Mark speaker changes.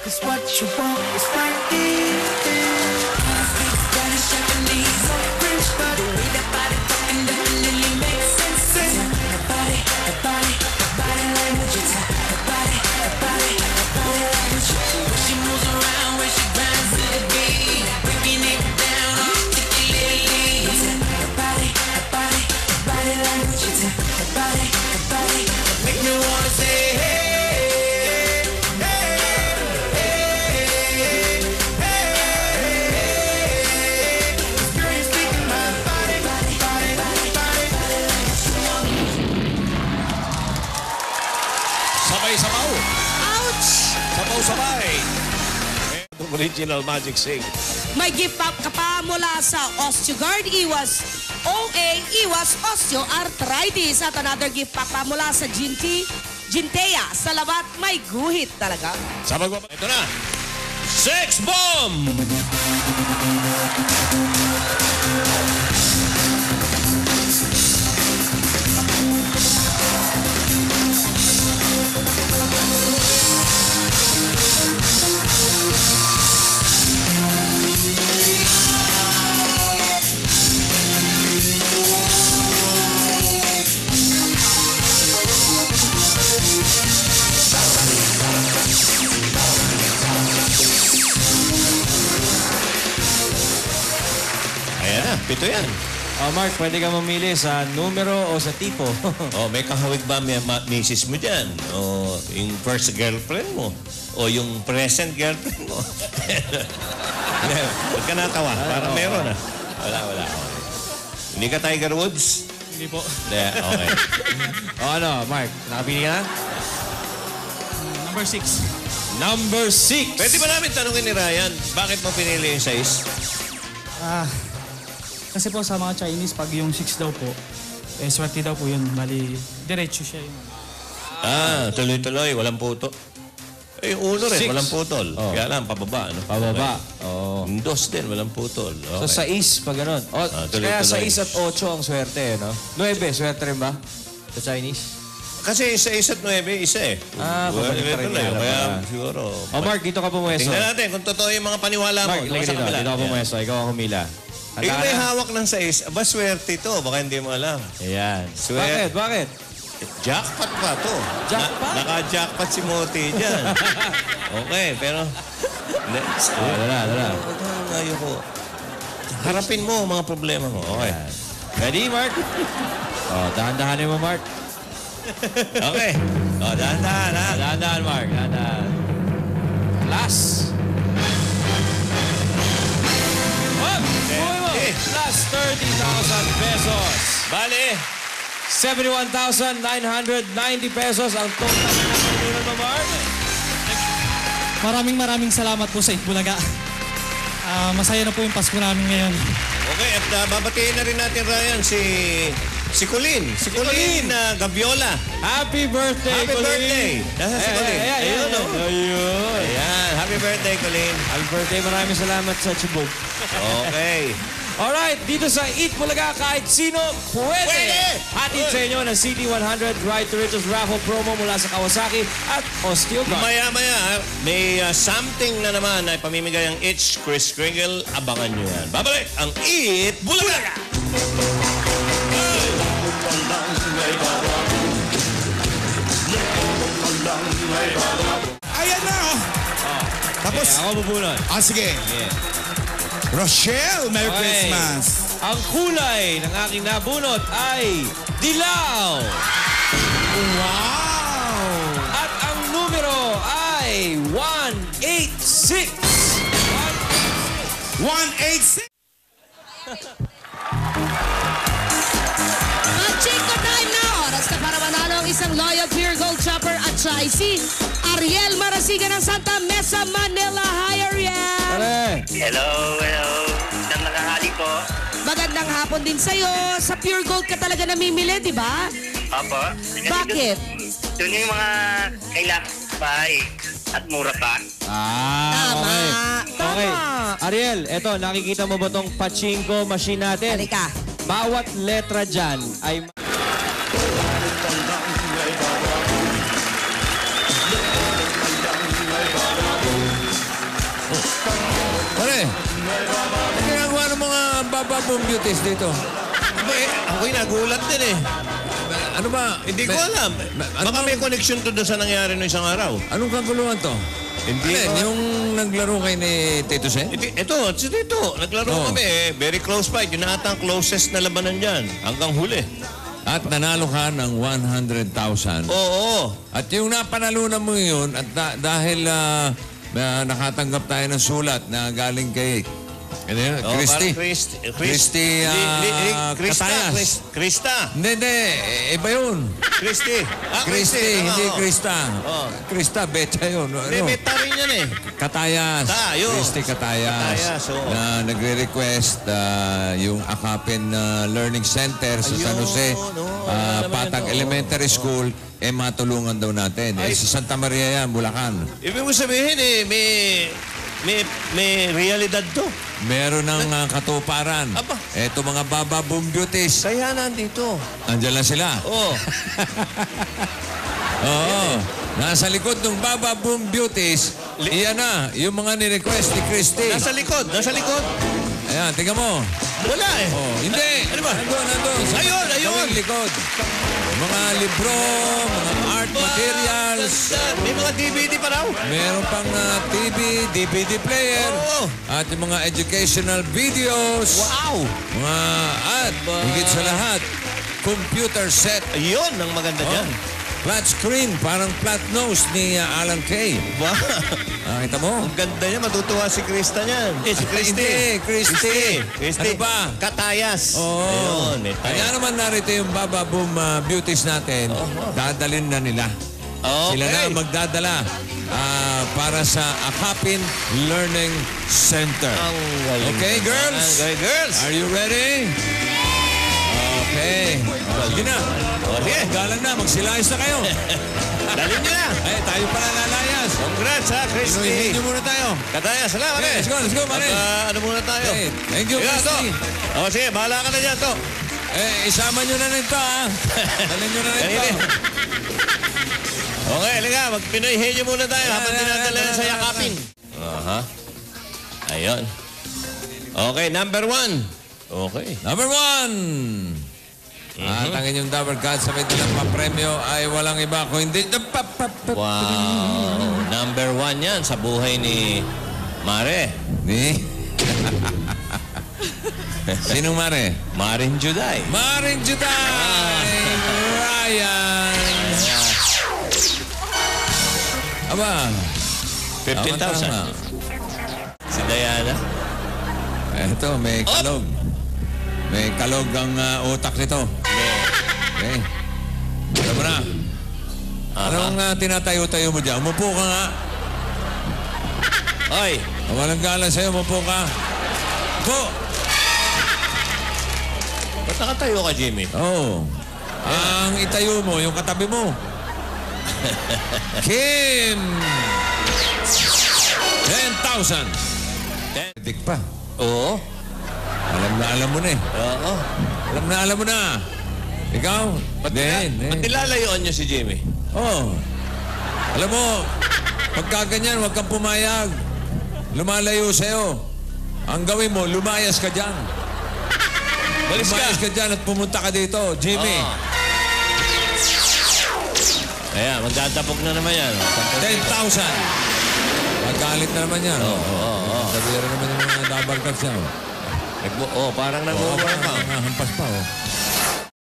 Speaker 1: 'Cause what you want is right here. Spanish, Japanese, or French, but the way that body talking definitely makes sense. The body language, it's the body language. When she moves around, when she grinds to the beat, breaking it down articulately. It's the body language, it's the body. Make me wanna say hey.
Speaker 2: Sabay-sabaw.
Speaker 3: Ouch!
Speaker 2: Sabaw-sabay. Original Magic Sing.
Speaker 3: May gift up ka pa mula sa OsteoGuard Iwas OA Iwas Osteoarthritis at another gift pack pa mula sa Gintea sa labat may guhit talaga.
Speaker 2: Sa magbaba. Ito na. Sex Bomb! Ayan na, pito yan.
Speaker 4: Oh, Mark, pwede ka mamili sa numero o sa tipo.
Speaker 2: Oh, may kahawig ba may misis mo dyan? O yung first girlfriend mo? O yung present girlfriend mo? Huwag ka natawa. Parang meron ah. Wala. Hindi ka Tiger Woods?
Speaker 5: Hindi po.
Speaker 2: Hindi, okay.
Speaker 4: O ano, Mark, nakapili ka na?
Speaker 5: Number 6.
Speaker 4: Number 6.
Speaker 2: Pwede ba namin tanungin ni Ryan, bakit mo pinili yung size?
Speaker 5: Kasi po sa mga Chinese, pag yung 6 daw po, swerte daw po yun. Bali, diretso siya yun.
Speaker 2: Tuloy-tuloy, walang puto. Eh, yung uno rin,
Speaker 4: Six.
Speaker 2: walang putol.
Speaker 4: Oh.
Speaker 2: Kaya lang, pababa. Ano?
Speaker 4: Pababa. Oo.
Speaker 2: Yung dos din, walang putol. Okay.
Speaker 4: So, 6 pag ganun. O,
Speaker 2: tuloy-tuloy.
Speaker 4: kaya 6 at 8 ang swerte, no? 9, swerte rin ba? Sa Chinese?
Speaker 2: Kasi sa 6 at 9, isa eh.
Speaker 4: Pabalik pa rin
Speaker 2: tuloy.
Speaker 4: yan.
Speaker 2: Kaya siguro.
Speaker 4: O, Mark, dito ka pumuesto.
Speaker 2: Tingnan natin kung totoo yung mga paniwala mo.
Speaker 4: Mark,
Speaker 2: Doon
Speaker 4: lagay
Speaker 2: sa
Speaker 4: dito.
Speaker 2: kabila.
Speaker 4: Dito ka pumuesto. Ikaw ang humila.
Speaker 2: Eh, may hawak ng 6. Aba, swerte ito. Baka hindi mo alam.
Speaker 4: Ayan.
Speaker 2: Swerte.
Speaker 4: Bakit?
Speaker 2: Jackpot pa to.
Speaker 4: Jackpot?
Speaker 2: Naka-jackpot si Moti dyan. Okay, pero... Next.
Speaker 4: Dala.
Speaker 2: Ayoko. Harapin mo ang mga problema mo. Okay.
Speaker 4: Ready, Mark? Dahan-dahanin mo, Mark.
Speaker 2: Okay. Dahan-dahan, ha?
Speaker 4: Dahan-dahan, Mark. Dahan-dahan. Last. Plus 30,000 pesos.
Speaker 2: Bale.
Speaker 4: 71,990 pesos ang total na nakunan mo, Mark.
Speaker 5: Maraming salamat po sa Itbulaga. Masaya na po yung Pasko namin ngayon.
Speaker 2: Okay, at babatiin na rin natin, Ryan, si Colleen. Si Colleen Gaviola.
Speaker 4: Happy birthday,
Speaker 2: Happy
Speaker 4: Colleen.
Speaker 2: birthday. Nasa si Colleen.
Speaker 4: Ayun.
Speaker 2: Ayan. Happy birthday, Colleen.
Speaker 4: Happy birthday. Maraming salamat sa Chibog.
Speaker 2: Okay.
Speaker 4: Alright, dito sa Eat Bulaga, kahit sino pwede. Hatid sa inyo ng CD100 Ride to Riches Raffle promo mula sa Kawasaki at OsteoGuard.
Speaker 2: Maya-maya, may something na naman na pamimigay ang Itch Kris Kringle. Abangan nyo yan. Babalik ang Eat Bulaga!
Speaker 6: Ayan na! Tapos,
Speaker 4: Ako bubunod.
Speaker 6: sige. Rochelle, Merry
Speaker 4: Okay.
Speaker 6: Christmas!
Speaker 4: Ang kulay ng aking nabunot ay dilaw.
Speaker 6: Wow!
Speaker 4: At ang numero ay 186.
Speaker 6: 186!
Speaker 3: Check the time na! Oras na para manalo ang isang Loyal Pure Gold Chopper at siya ay si Ariel Marasigan ng Santa Mesa, Manila. Hi, Ariel!
Speaker 7: Hello. Isang nakahali po.
Speaker 3: Magandang hapon din sa'yo. Sa Pure Gold ka talaga namimili, di ba?
Speaker 7: Opo.
Speaker 3: Bakit?
Speaker 7: Doon yung mga kailangan pa at mura pa.
Speaker 3: Tama.
Speaker 4: Okay. Ariel, eto, nakikita mo ba tong pachinko machine natin?
Speaker 3: Halika.
Speaker 4: Bawat letra dyan ay...
Speaker 8: Baba Boom Beauties dito?
Speaker 2: Ako'y nagulat din eh.
Speaker 8: Ano ba?
Speaker 2: Hindi ko alam. Baka may connection to doon sa nangyari noong isang araw.
Speaker 8: Anong kaguluhan to?
Speaker 2: Hindi
Speaker 8: Alin,
Speaker 2: ko-
Speaker 8: yung naglaro kayo ni Tito Sen?
Speaker 2: Ito, si Tito. Naglaro kami eh. Very close fight. Yun na ata ang closest na labanan dyan. Hanggang huli.
Speaker 8: At nanalo ka ng 100,000.
Speaker 2: Oo.
Speaker 8: At yung napanalunan mo yun, at dahil nakatanggap tayo ng sulat na galing kay Christy. Christy Catayas.
Speaker 2: Krista.
Speaker 8: Hindi. Iba yun.
Speaker 2: Christy.
Speaker 8: Christy, hindi
Speaker 2: Oo.
Speaker 8: Krista.
Speaker 2: Oo.
Speaker 8: Krista, betcha yun.
Speaker 2: May meta rin yan eh.
Speaker 8: Katayas.
Speaker 2: Yun.
Speaker 8: Christy Katayas.
Speaker 2: Katayas, oo.
Speaker 8: Na nagre-request yung Akapin Learning Center sa San Jose,
Speaker 2: alam mo
Speaker 8: Patag
Speaker 2: yun, oo.
Speaker 8: Elementary School, matulungan daw natin. Sa Santa Maria yan, Bulacan.
Speaker 2: Ibig mo sabihin eh, may realidad to.
Speaker 8: Meron ng katuparan.
Speaker 2: Aba.
Speaker 8: Eto mga Baba Boom Beauties.
Speaker 2: Kaya nandito.
Speaker 8: Andyan lang sila.
Speaker 2: Oo.
Speaker 8: Oo. Nasa likod ng Baba Boom Beauties, iyan na, yung mga ni-request ni Christy.
Speaker 2: Nasa likod.
Speaker 8: Ayan, tingnan mo.
Speaker 2: Wala eh.
Speaker 8: Oh, hindi.
Speaker 2: Ano ba?
Speaker 8: Nandun. Sa
Speaker 2: Ayun.
Speaker 8: tawing likod. Mga libro, mga art materials.
Speaker 2: May mga DVD pa raw.
Speaker 8: Meron pang TV, DVD player.
Speaker 2: Oo.
Speaker 8: At yung mga educational videos.
Speaker 2: Wow.
Speaker 8: Mga at higit sa lahat, computer set.
Speaker 2: Ayun ang maganda dyan.
Speaker 8: Flat screen, parang flat nose ni Alan Kay.
Speaker 2: Wow.
Speaker 8: Nakita mo?
Speaker 2: Ang ganda niya. Matutuwa si Krista niyan. Si Christy.
Speaker 8: Hindi, Christy.
Speaker 2: Christy.
Speaker 8: Ano ba?
Speaker 2: Katayas.
Speaker 8: Oo.
Speaker 2: Ayun. May
Speaker 8: Kaya naman narito yung Baba Boom Beauties natin. Dadalhin na nila.
Speaker 2: Okay.
Speaker 8: Sila na magdadala para sa Akapin Learning Center.
Speaker 2: Ang galing.
Speaker 8: Okay, girls?
Speaker 2: Okay, girls.
Speaker 8: Are you ready? Okay. Sige na.
Speaker 2: Okay.
Speaker 8: Galang na. Magsilayas na kayo.
Speaker 2: Dalhin niyo na.
Speaker 8: Ay, tayo pala lalayas.
Speaker 2: Congrats ha, Christy.
Speaker 8: Inuhin niyo muna tayo.
Speaker 2: Katayas. Salamat
Speaker 8: Okay,
Speaker 2: eh.
Speaker 8: let's go, Mare.
Speaker 2: Ano muna tayo?
Speaker 8: Okay, thank you,
Speaker 2: Sige,
Speaker 8: Christy.
Speaker 2: to. O, sige, bahala ka na dyan, to.
Speaker 8: Isama nyo na rin to, ha? Dalhin nyo na rin to.
Speaker 2: Ganyan eh. Okay, halika. Magpinoyhin niyo muna tayo habang dinadala sa yakapin. Aha. Ayun. Okay, number 1. Okay.
Speaker 8: Number 1. At ang inyong Dabber Cats sa may dilang papremyo ay walang iba kung hindi...
Speaker 2: Wow. Number 1 yan sa buhay ni Mare.
Speaker 8: Ni? Sinong Mare?
Speaker 2: Maring Juday.
Speaker 8: Maring Juday! Ryan! Aba.
Speaker 2: 15,000. Si Diana.
Speaker 8: Eto, may kalog. May kalog ang utak nito. Okay. Alam mo na. Anong tinatayo-tayo mo dyan? Umupo ka nga.
Speaker 2: Oy.
Speaker 8: Walang galang sa'yo, umupo ka. Upo!
Speaker 2: Ba't nakatayo ka, Jimmy?
Speaker 8: Oo. Ang itayo mo, yung katabi mo. Kim! 10,000. Dik pa.
Speaker 2: Oo.
Speaker 8: Alam mo na eh.
Speaker 2: Oo.
Speaker 8: Alam mo na. Ikaw?
Speaker 2: Ba't
Speaker 8: Din.
Speaker 2: nilalayuan niyo si Jimmy?
Speaker 8: Oo. Alam mo, pagka ganyan, huwag kang pumayag. Lumalayo sa'yo. Ang gawin mo, lumayas ka dyan.
Speaker 2: Balis
Speaker 8: Lumayas ka dyan at pumunta ka dito, Jimmy.
Speaker 2: Ayan, magdadapog na naman yan.
Speaker 8: 10,000. Magalit na naman yan.
Speaker 2: Oo.
Speaker 8: Sabihin na naman yung mga Dabber Cats yan.
Speaker 2: Parang nag-overcome.
Speaker 8: Hampas pa, oh.